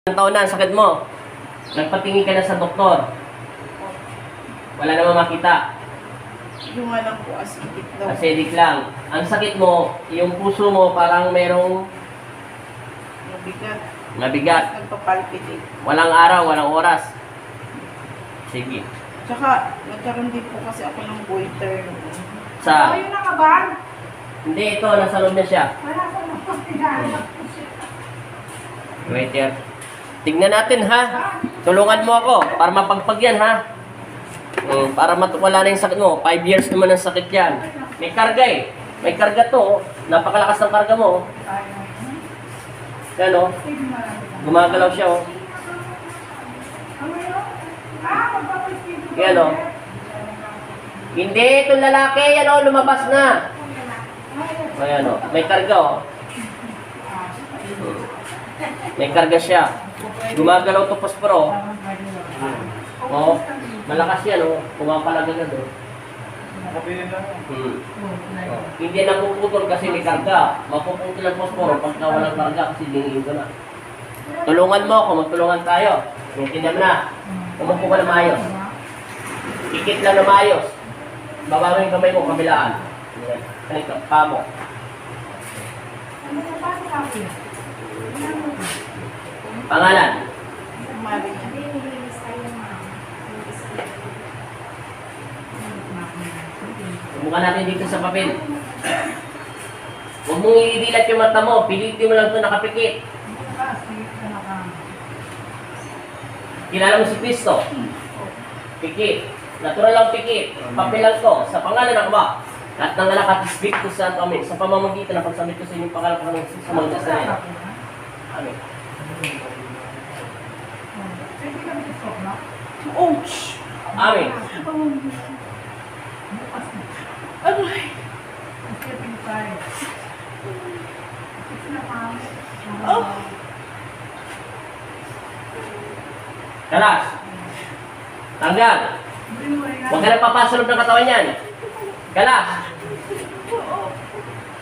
Ilang taon na ang sakit mo? Nagpatingin ka na sa doktor. Wala namang makita. Yung alam ko, acidic daw. Acidic lang. Ang sakit mo, yung puso mo parang merong Mabigat. mabigat. Nagpapalpitate. Walang araw, walang oras. Sige. Tsaka, nagkaroon din po kasi ako ng goiter. Sa... Ayun na ka ba? Hindi, ito. Nasa loob na siya. Wala ko na hospital. Wait here. Tignan natin, ha? Tulungan mo ako para mapagpag yan, ha? Para wala na yung sakit mo. 5 years naman ang sakit yan. May karga eh. May karga to. Oh. Napakalakas ng karga mo. Oh. Yan, oh. Gumagalaw siya, oh. Yan, oh. Hindi, itong lalaki. Yan, oh. Lumabas na. Ayan, oh. May karga, oh. May karga siya. Gumagalaw to posporo. Oh. Malakas yan, oh. Pumapalaga na doon. Oh. Hindi na puputol kasi may karga. Mapuputol ang posporo pagka walang karga kasi dingin ko na. Tulungan mo ako, magtulungan tayo. Maintindihan mo na. Umupo ka na maayos. Ikit lang na maayos. Baba mo yung kamay mo, kabilaan. Kanito, pa mo. Pangalan? Maria. Subukan natin dito sa papel. Huwag mong idilat yung mata mo. Pilitin mo lang ito nakapikit. Kilala mo si Cristo? Pikit. Natural lang pikit. Papel lang to. Sa pangalan ng Ama. Lahat ng anak at speak ko sa amin. Sa pamamagitan ng pagsabit ko sa inyong pangalan sa mga kasalanan. Amen. Ouch! Amen. Aray! Oh! Kalas. Tanggal. Huwag ka nang papasalog ng katawan yan. Kalas.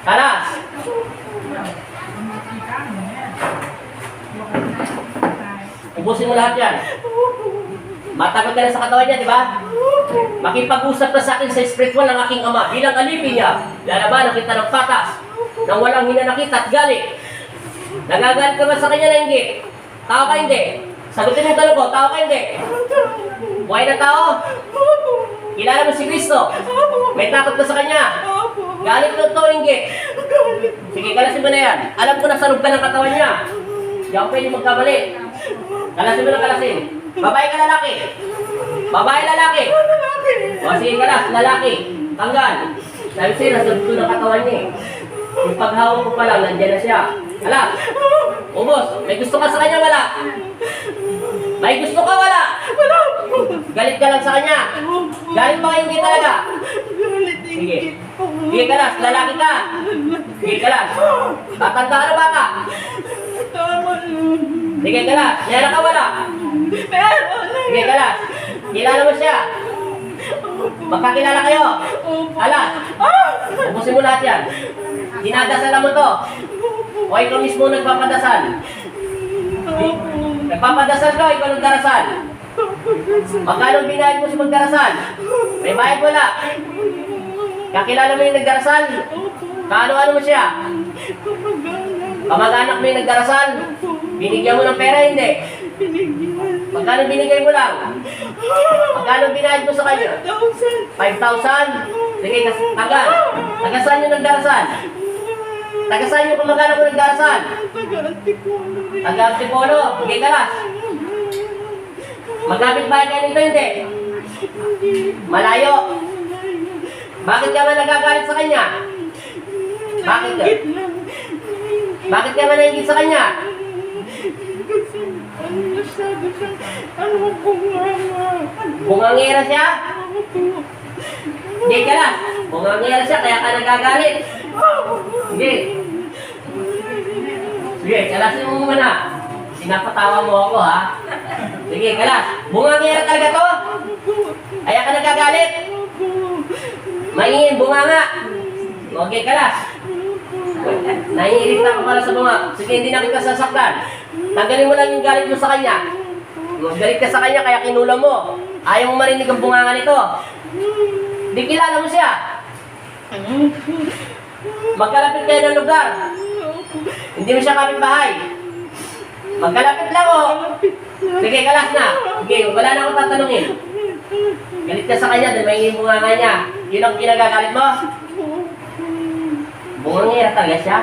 Kalas. Ubusin mo lahat yan. Matagal ka na sa katawan niya, di ba? Makipag-usap ka sa akin sa spiritual ng aking Ama. Bilang alipin niya, lalabanan kita ng patas nang walang hinanakit at galit. Nagagalit ka ba sa kanya na hindi? Tao ka hindi? Sagutin mo yung tanong ko, tao ka hindi? Buhay na tao? Kilala mo si Cristo? May takot ka sa kanya? Galit ka to hindi? Sige, kalasin mo na yan. Alam ko na sarog ka ng katawan niya. Hindi ako pwede magkabali. Kalasin mo na kalasin. Babae ka lalaki? Babae lalaki? O sige kalas, lalaki. Tanggal. Sabi sa'yo, nasarog ko ng katawan niya eh. Yung paghawak ko pa lang, nandiyan na siya. Hala, ubos. May gusto ka sa kanya, wala? May gusto ka, wala? Wala! Galit ka lang sa kanya? Galit pa hindi talaga? Galit Sige. ingit po. Sige kalas, lalaki ka. Sige kalas. Tatanda ka na bata. Tama yun. Sige kalas, meron ka wala? Meron! Sige kalas. Kilala mo siya. Magkakilala kayo. Hala, ubusin mo lahat yan. Dinadasal mo to. O ikaw mismo nagpapadasal. Nagpapadasal ka, ikaw nagdarasal. Magkano binayad mo sa magdarasal? May bayad wala. Kakilala mo yung nagdarasal? Kaano-ano mo siya? Kamag-anak mo yung nagdarasal? Binigyan mo ng pera, hindi? Magkano binigay mo lang? Magkano binayad mo sa kanya? 5,000? Sige, tagal. Tagasaan yung nagdarasal? Tagasaan yung kamag-anak mo nagdarasal? Taga-Antipolo. Sige, kalas. Magkapit bahay kayo nito, hindi? Malayo. Bakit ka man nagagalit sa kanya? Bakit ka? Bakit ka man naingit sa kanya? Bungangera siya? Hindi ka lang. Bungangera siya, kaya ka nagagalit. Sige. Sige, kalasin mo muna. Sinapatawa mo ako, ha? Sige, kalas. Bungangera talaga to? Kaya ka nagagalit? Maingin, bunganga. Okay, kalas. Naiirita ka pala sa bunga. Sige, hindi na kita sasaktan. Tanggalin mo lang yung galit mo sa kanya. Galit ka sa kanya kaya kinulam mo. Ayaw mo marinig ang bunganga nito. Di kilala mo siya. Magkalapit kayo ng lugar. Hindi mo siya kapitbahay. Magkalapit lang oh. Sige, kalas na. Sige, wala na akong tatanungin. Galit ka sa kanya dahil may bunganga niya. Yun ang kinagagalit mo? Bungangira talaga siya?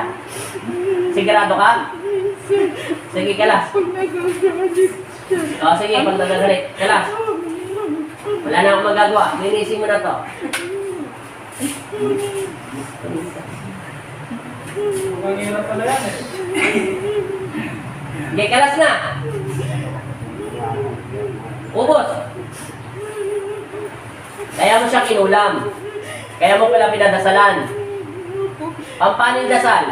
Sigurado ka? Sige, kalas. O, sige, pag nagagalit. Kalas. Wala na akong magagawa. Linisin mo na to. Manghirap pala yan eh. Sige, kalas na. Ubos. Kaya mo siya kinulam. Kaya mo pala pinadasalan. Paano yung dasal?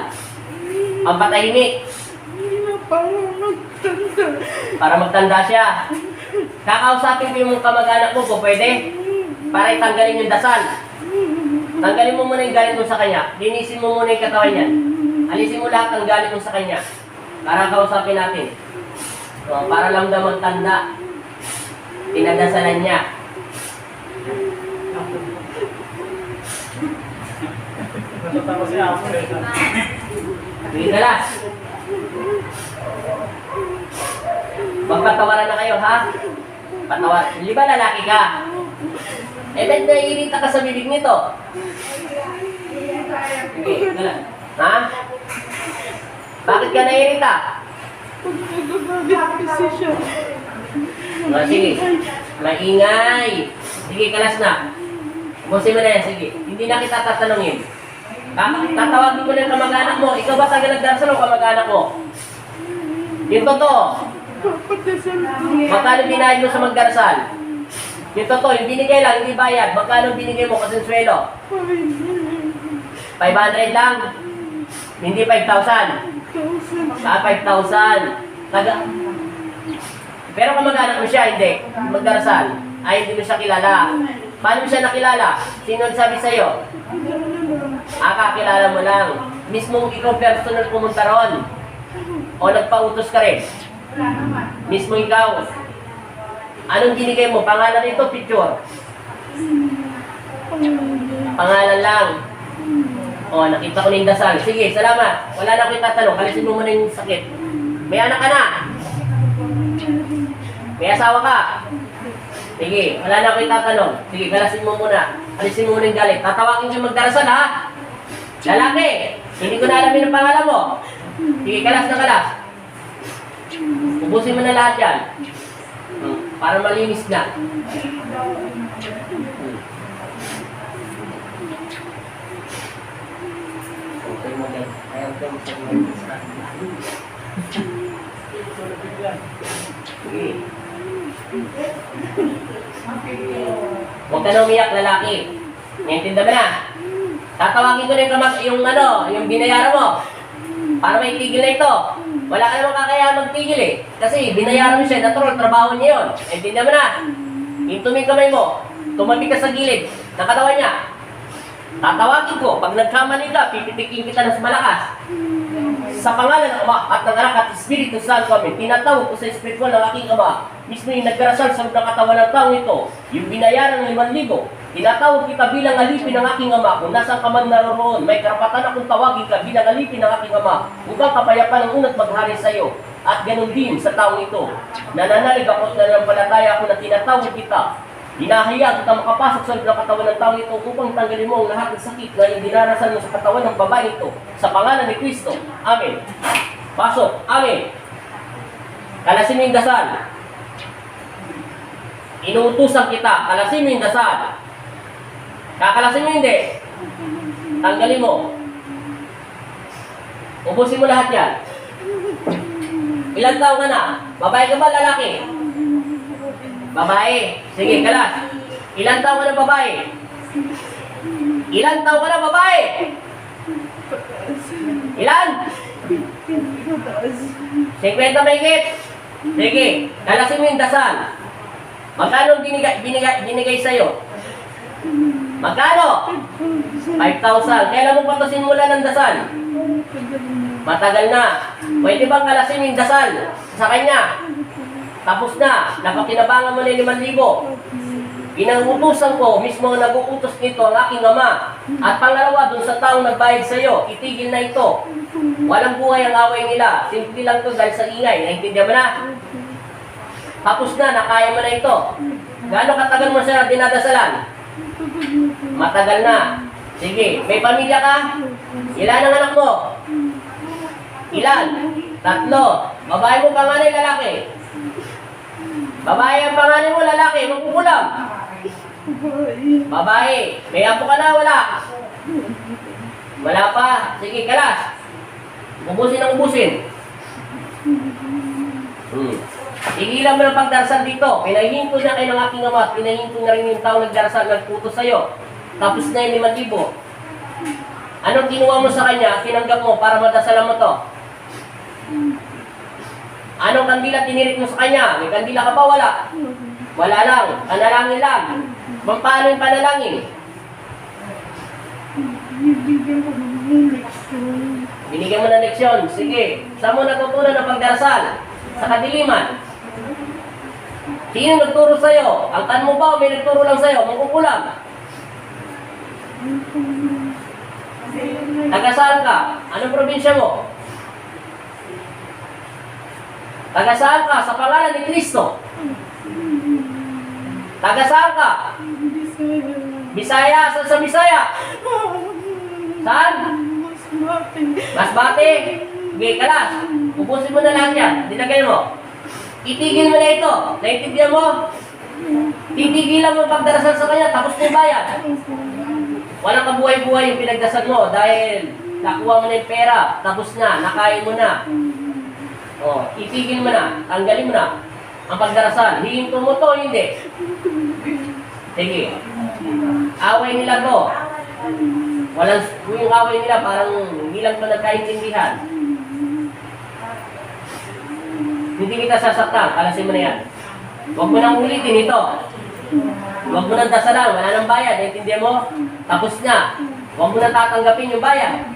Pampatahimik. Para magtanda siya. Kakausapin ko yung kamag-anak mo po, pwede? Para itanggalin yung dasal. Tanggalin mo muna yung galit mo sa kanya. Linisin mo muna yung katawan niya. Alisin mo lahat ng galit mo sa kanya. Para kausapin natin. So, para lang daw magtanda. Pinadasalan niya. Natatawa siya ako eh. Sige, galas. Magpatawaran na kayo, ha? Patawar. Di ba lalaki ka? Eh, ba't naiirita ka sa bibig nito? Sige, galas. Ha? Bakit ka naiirita? Oh, sige. Maingay. Sige, kalas na. Busin mo na yan, sige. Hindi na kita tatanungin. Tatawagin mo na yung kamag-anak mo. Ikaw ba taga nagdarasal o kamag-anak mo? Yung totoo. Magkano binayad mo sa magdarasal? Yung totoo, yung binigay lang, hindi bayad. Magkano binigay mo kasi swelo? 500 lang? Hindi 5,000? 5,000. Pero kamag-anak mo siya, hindi. Magdarasal. Ay, hindi mo siya kilala. Paano mo siya nakilala? Sino nagsabi sa'yo? Kakilala mo lang. Mismo ikaw personal pumunta ron. O nagpautos ka rin. Mismo ikaw. Anong binigay mo? Pangalan nito, picture. Pangalan lang. O, nakita ko na yung dasal. Sige, salamat. Wala na akong tatanong. Kalisin mo muna yung sakit. May anak ka na. May asawa ka. Sige, wala na akong tatanong. Sige, galasin mo muna. Alisin mo muna yung galit. Tatawagin yung magdarasal, ha? Lalaki. Hindi ko na alamin ang pangalan mo. Sige, kalas na kalas. Ubusin mo na lahat yan. Para malinis na. Okay mo din. Ayaw ko mo sa sige. Huwag ka na umiyak, lalaki. Naintindihan mo na? Tatawagin ko na yung binayaran mo. Para may tigil na ito. Wala ka namang kakaya magtigil eh. Kasi binayaran mo siya, natural, trabaho niya yun. Naintindihan mo na? Hintumin kamay mo. Tumabi ka sa gilid. Nakatawan niya. Tatawagin ko. Pag nagkamali ka, pipitikin kita ng malakas. Sa pangalan ng Ama at ng Anak at Espiritu Santo kami, tinatawag ko sa espiritual ng aking Ama, mismo yung nagdarasal sa loob ng katawan ng taong ito, yung binayaran ng 5,000, tinatawag kita bilang alipin ng aking Ama. Kung nasaan ka man naroroon, may karapatan akong tawagin ka bilang alipin ng aking Ama, upang kapayapaan ng una't maghari sa iyo. At ganun din sa taong ito. Nananalig ako at nanampalataya ako na tinatawag kita. Hinahayag kita makapasok sa loob ng katawan ng taong ito upang tanggalin mo ang lahat ng sakit na yung dinarasan mo sa katawan ng babae ito. Sa pangalan ni Kristo. Amen. Pasok. Amen. Kalasin mo yung dasal. Inuutusan kita. Kalasin mo yung dasal. Kakalasin mo hindi. Tanggalin mo. Ubusin mo lahat yan. Ilang taon ka na? Babae ka ba, lalaki? Babae. Sige, kalas. Ilang taon ka na babae? Ilang taon ka na babae? Ilan? 50 mahigit. Sige, kalasin mo yung dasal. Magkano binigay sa'yo? Magkano? 5,000. Kailan mo patusin mula ng dasal? Matagal na. Pwede bang kalasin yung dasal sa kanya? Tapos na. Napakinabangan mo na yung 5,000. Pinangutusan ko, mismo ang nag-uutos nito ang aking ama. At pangalawa, dun sa taong nagbayad sa iyo, itigil na ito. Walang buhay ang away nila. Simple lang to dahil sa ingay. Naintindihan mo na? Tapos na, nakaya mo na ito. Gaano katagal mo siya dinadasalan? Matagal na. Sige, may pamilya ka? Ilan ang anak mo? Ilan? 3. Babae mo panganay, lalaki? Babae ang panganay mo, lalaki, magkukulam. Babae. May apo ka na, wala? Wala pa. Sige, kalas. Ubusin ang ubusin. Tigilan mo ng pagdarasal dito. Pinahinto na kayo ng aking ama. Pinahinto na rin yung tao nagdarasal, nagputo sa'yo. Tapos na yung 5,000. Anong kinuha mo sa kanya? Tinanggap mo para madasalan mo to? Anong kandila tinirik mo sa kanya? May kandila ka ba? Wala. Wala lang. Panalangin lang. Paano yung panalangin? Binigyan mo ng leksyon. Sige. Saan mo natutunan ng pagdarasal? Sa kadiliman. Sino nagturo sa'yo? Ang kan mo ba o may nagturo lang sa'yo? Magkukulam. Taga saan ka? Anong probinsya mo? Taga saan ka? Sa pangalan ni Kristo. Taga saan ka? Bisaya. Saan sa Bisaya? Saan? Masbate. Sige, kalas. Ubusin mo na lahat yan. Dinagay mo. Itigil mo na ito. Naintindihan mo? Titigilan mo pagdarasal sa kanya. Tapos na yung bayad. Walang kabuhay-buhay yung pinagdasal mo dahil nakuha mo na yung pera. Tapos na. Nakain mo na. O, itigil mo na. Tanggalin mo na. Ang pagdarasal. Hihinto mo to, hindi. Sige. Away nila to. Walang, yung away nila parang hindi lang ito nagkaintindihan. Hindi kita sasaktan. Kalasin mo na yan. Huwag mo nang ulitin ito. Huwag mo nang dasalan. Wala nang bayad. Naintindihan mo? Tapos na. Huwag mo nang tatanggapin yung bayad.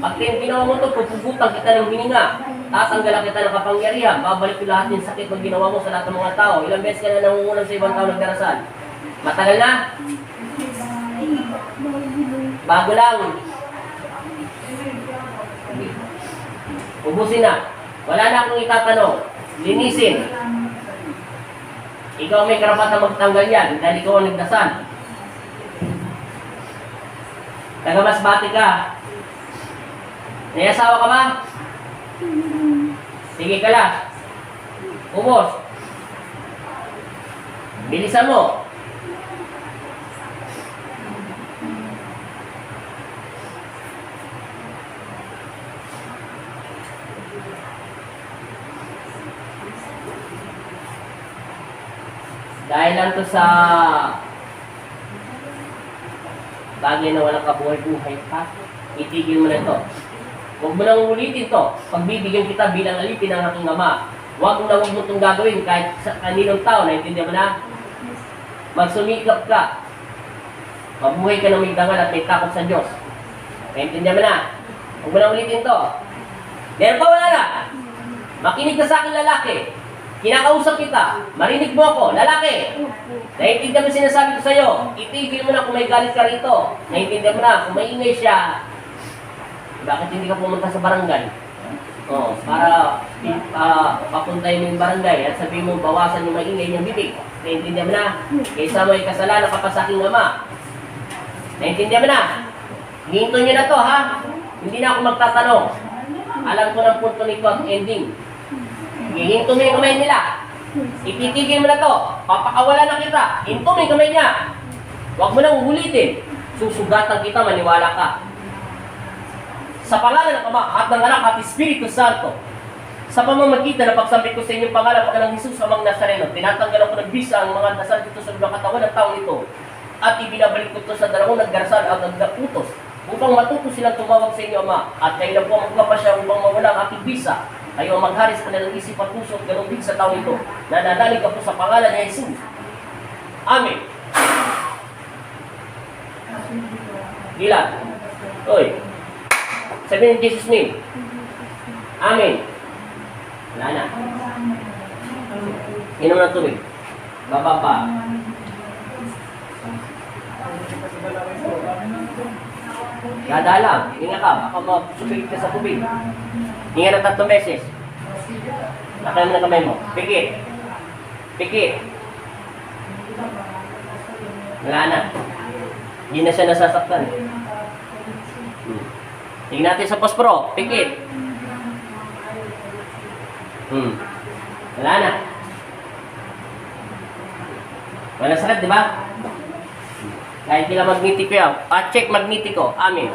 Pag ginawa mo ito, pupugutan kita ng hininga. Tatanggalan kita ng kapangyarihan. Babalik ko lahat ng sakit na ginawa mo sa lahat ng mga tao. Ilang beses ka na nangungulang sa ibang tao nagdarasal? Matagal na? Bago lang. Ubusin na. Wala na akong itatanong. Linisin. Ikaw may karapatan magtanggal yan dahil ikaw ang nagdasal. Taga-Masbate ka. May asawa ka ba? Sige ka lang. Ubos. Bilisan mo. Dahil lang to sa bagay na walang kabuhay-buhay pa, itigil mo na ito. Huwag mo nang ulitin to. Pagbibigyan kita bilang alipin ng aking ama. Huwag mo itong gagawin kahit sa kaninong tao. Naintindihan mo na? Magsumikap ka. Mabuhay ka ng may dangal at may takot sa Diyos. Naintindihan mo na? Huwag mo nang ulitin to. Meron pa wala na? Makinig ka sa akin lalaki. Kinakausap kita. Marinig mo ako. Lalaki. Naintindihan mo sinasabi ko sa'yo. Itigil mo na kung may galit ka rito. Naintindihan mo na. Kung may ingay siya, bakit hindi ka pumunta sa barangay? Para papuntahin mo yung barangay at sabihin mo bawasan yung maingay niyang bibig. Naintindihan mo na? Kaysa mo ay kasalanan ka pa sa aking ama. Naintindihan mo na? Hinto nyo na to, ha? Hindi na ako magtatanong. Alam ko ng punto nito at ending. Hihinto mo yung kamay nila. Ipitigil mo na to. Papakawala na kita. Hinto mo yung kamay niya. Huwag mo nang ulitin. Susugatan kita, maniwala ka. Sa pangalan ng Ama at ng Anak at Espiritu Santo, sa pamamagitan ng pagsambit ko sa inyong pangalan, pagkalang Jesus amang Nazareno, tinatanggal ako ng bisa ang mga dasal dito sa mga katawan ng taong ito at ibinabalik ko ito sa dalawang nagdarasal at nagdaputos upang matuto silang tumawag sa inyo, Ama, at kayo na po ang magpapasya upang mawala ang aking bisa. Kayo ang magharis ka na ng isip at puso at ganun din sa taong ito. Nananalig ka po sa pangalan ni Jesus. Amen. Gila. Oy. Sabihin in Jesus' name. Amin. Wala na. Inom ng tubig. Bababa. Dada lang. Hinga ka. Baka mapusupigit ka sa tubig. Hinga ng 3 beses. Nakaya mo na kamay mo. Pikit. Pikit. Wala na. Hindi na siya nasasaktan. Tingnan natin sa pospro. Pikit. Wala na. Wala sakit, di ba? Kahit nila magnetiko yan. Pa-check magnetiko. Amin.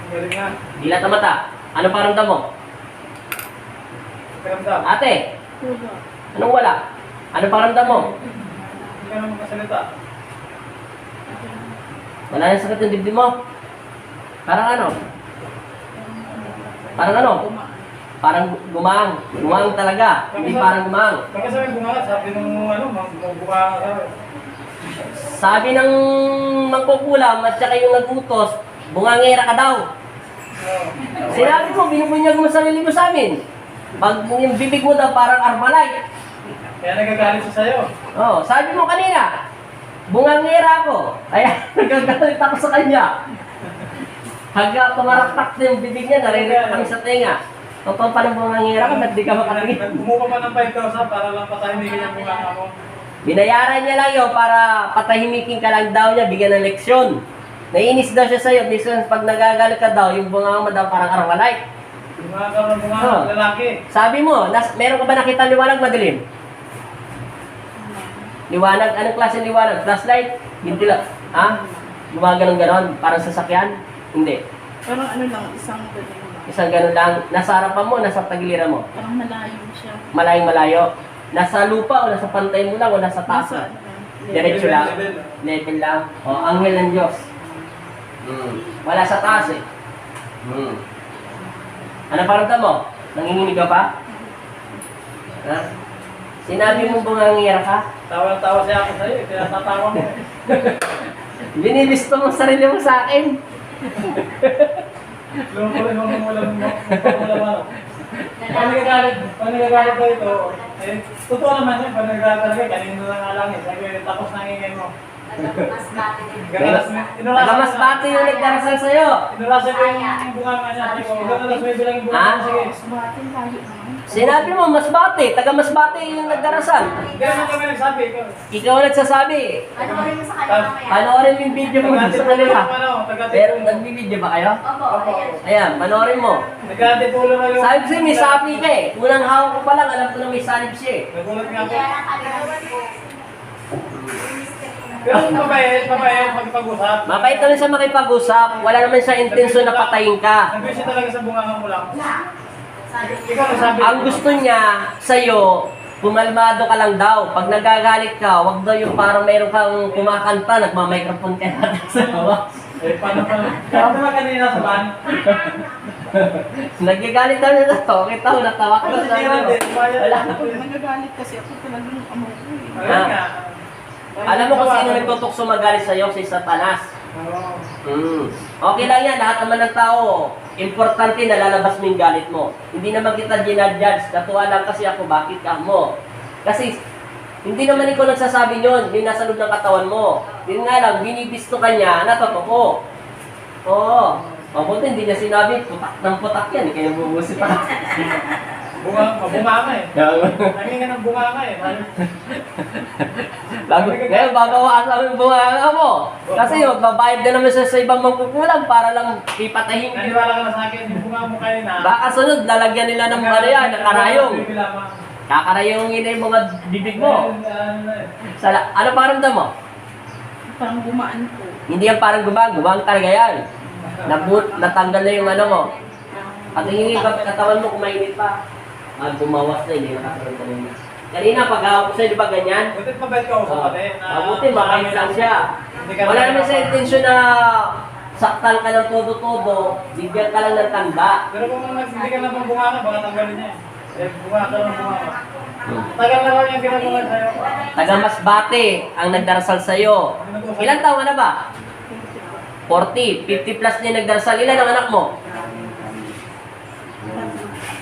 Galing nga. Dilat ang mata. Ano paramdam mo? Pakiramdam. Ate, Wala. anong wala? Ano paramdam mo? Hindi ka naman makasalita. Wala na sakit yung dibdib mo? Parang ano? Parang ano? Parang gumang. Gumang talaga. Hindi parang gumang. Pagkasabi bunga, sabi nung ano, bunga ka. Sabi ng mangkukulam at saka yung nagutos, bungangera ka daw. Sinabi mo, binubunyag mo sarili mo sa amin. Pag yung bibig mo daw parang armalite. Kaya nagagalit siya sa'yo. Oh, sabi mo kanina, bungangera ako. Kaya nagagalit ako sa kanya. Hanggang tumaraktak na yung bibig niya, naririnig kami sa tenga. Totoo pa ng bungangera ka, ba't di ka makatingin? Bumuka pa ng 5,000 para lang patahimikin yung bunga mo. Binayaran niya lang yun para patahimikin ka lang daw niya, bigyan ng leksyon. Naiinis daw siya sa'yo, minsan pag nagagalit ka daw, yung bunga mo daw parang armalite. Bunga daw ng bunga, Oh. lalaki. Sabi mo, meron ka ba nakita liwanag madilim? Liwanag? Anong klase liwanag? Flashlight? Bintila? Ha? Gumaganon ganon? Parang sasakyan? Hindi. Parang ano lang, isang ganun lang. Isang ganon lang. Nasa harapan mo, nasa tagiliran mo. Parang malayo siya. Malayong malayo. Nasa lupa o nasa pantay mo lang o nasa taas? Nasa ano lang. Diretso lang? Level. Level lang. O, anghel ng Diyos. Wala sa taas eh. Ano paramdam mo? Nanginginig ka pa? Ha? Sinabi mo bungangira ka? Tawa-tawa siya ako sa'yo, tinatatawa mo. Binibisto mo sarili mo sa akin. Lumulong mo walang ano. Pag nagagalit ka ito, eh, totoo naman yun, pag nagagalit talaga, kanino na nga lang eh. Sabi, tapos nangingay mo. Nagamasbate yung nagdarasal sa'yo. Inulasan ko yung bunga nga niya. Ganalas mo yung bilang yung bunga Ha? niya. Sige. Sumating tayo naman. Sinabi mo, masbate. Taga masbate yung nagdarasal. Ganun kami nagsabi. Ikaw ang nagsasabi. Ano rin mo sa kanya mamaya? Panoorin mo yung video mo dun sa kanila. Pero Taga-titulo. nagbibideo ba kayo? Opo, ayan. Ayan, panoorin mo. Nagkatitulo na yung... Sabi ko sa'yo, may sapi ka eh. Unang hawak ko pa lang, alam ko na may salib siya eh. Nagulat nga ako. Kaya lang kalimutan po. Pero mabait pag-usap. Mabait naman siya makipag-usap. Wala naman siya intensyon na patayin ka. Nag-wish siya talaga sa bunga mo lang. Sabi ko, Ikaw nasabi. Ang gusto niya sa'yo, pumalmado ka lang daw. Pag nagagalit ka, wag daw yung parang mayroon kang kumakanta, nagmamicrophone ka natin sa baba. Eh, paano pa? Sabi ba kanina sa van? Nagagalit daw na to. Kita ko, natawa ko Kasi sa hindi natin. Wala. Nagagalit kasi ako talagang amo ko eh. Ayun nga. Alam mo kung sino nagtutukso magalit sa'yo, si Satanas. Oo. Okay lang yan, lahat naman ng tao. Importante na lalabas mo yung galit mo. Hindi naman kita ginadjudge. Natuwa lang kasi ako, bakit ka mo? Kasi, hindi naman ikaw nagsasabi yun. Hindi nasa loob ng katawan mo. Yun nga lang, binibisto ka niya na totoo. Oo. Mabuti, hindi niya sinabi, putak ng putak yan. Kaya bubusi pa. Bunganga eh. Nangin ka ng bunganga eh. Ngayon, babawasan yung bunganga mo. Kasi magbabayad na naman siya sa ibang magkukulang para lang ipatahin. Naniwala ka na sa akin, yung bunga mo kayo na. Baka sunod, lalagyan nila ng ano yan, ng karayong. Kakarayongin na yung mga bibig mo. Ano paramdam mo? Parang gumaan po. Hindi yan parang gumang talaga yan. Natanggal na yung ano mo. At hindi ka katawan mo kumainit pa. Gumawas na, hindi nakakaroon ka na. Kanina, pag-hawak ko sa'yo, di ba ganyan? Butit mabait ka usap natin. Mabuti, mabait lang siya. Wala naman sa intensyon na saktan ka ng todo-todo, bigyan ka lang ng tanda. Pero kung nagbibigay ka na ng bunganga, baka tanggalin niya eh. Eh, bunga ka ng bunganga. Tagal na lang yung ginagawa sa'yo. Taga Masbate ang nagdarasal sa'yo. Ilang taon ka na ba? 40, 50 plus na yung nagdarasal. Ilan ang anak mo?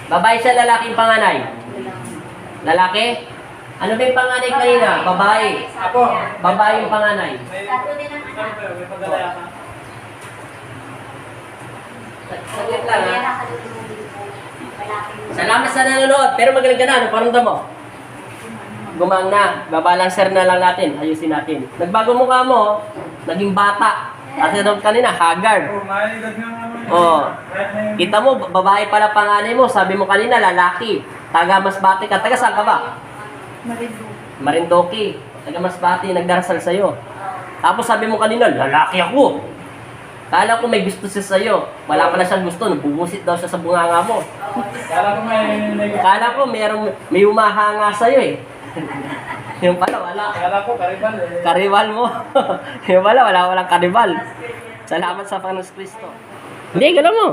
Babae siya, lalaking panganay? Lalaki? Ano ba yung panganay kanina? Babae. Apo. Babae yung panganay. May, Tato din ang anak. may pagalaya ka. Saglit lang Kaya ha. nakatulong din po. Malapit. Salamat sa nanonood. Pero magaling ka na. Ano paramdam mo? Gumang na. Babalancer na lang natin. Ayusin natin. Nagbago mukha mo. Naging bata. At ano kanina, haggard. Oh, maligag ng ano yun. Oo. Kahit na yun. Kita mo, babae pala panganay mo. Sabi mo kanina, lalaki. Taga Masbate ka. Taga saan ka ba? Marindo. Marindoki. Taga Masbate. Nagdarasal sa'yo. Tapos sabi mo kanina, lalaki ako. Kala ko may gusto siya sa'yo. Wala pala siyang gusto. Nabubusit daw siya sa bunganga mo. Kala ko may... Kala ko may umahanga sa'yo eh. Yung pala, wala. Kala ko karibal eh. Karibal mo. Yung pala, walang karibal. Salamat sa Panginoon Kristo. Hindi, gano'n mo.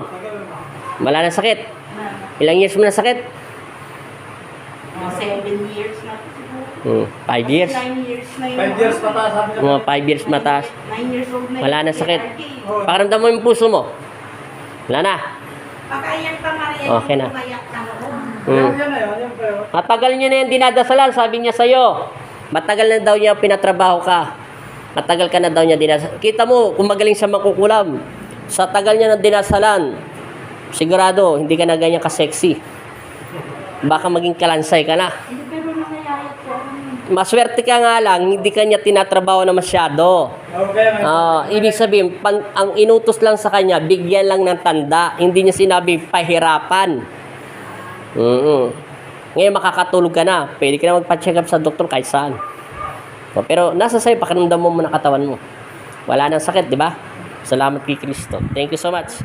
Wala na sakit. Ilang years mo na sakit? 7 years na po siguro. 5 years. 9 years na yun. 5 years pa taas sabi Mga 5 years mataas. 9 years old na Wala na yun. sakit. Oh, Pakiramdam mo yung puso mo. Wala na. Pakayak pa Maria. Okay na. Pakayak pa ako. Yan na yun, yan pa yun. Matagal niya na yung dinadasalan, sabi niya sa'yo. Matagal na daw niya pinatrabaho ka. Matagal ka na daw niya dinadasalan. Kita mo, kung magaling siya makukulam. Sa tagal niya na dinasalan, sigurado, hindi ka na ganyan ka-sexy. Baka maging kalansay ka na. Hindi, pero nangyayayat po ako. Maswerte ka nga lang, hindi ka niya tinatrabaho na masyado. Okay, Ibig sabihin, ang inutos lang sa kanya, bigyan lang ng tanda. Hindi niya sinabi pahirapan. Ngayon makakatulog ka na. Pwede ka na magpa-check up sa doktor kahit saan. Pero nasa sa'yo, pakiramdam mo muna katawan mo. Wala nang sakit, di ba? Salamat kay Kristo. Thank you so much.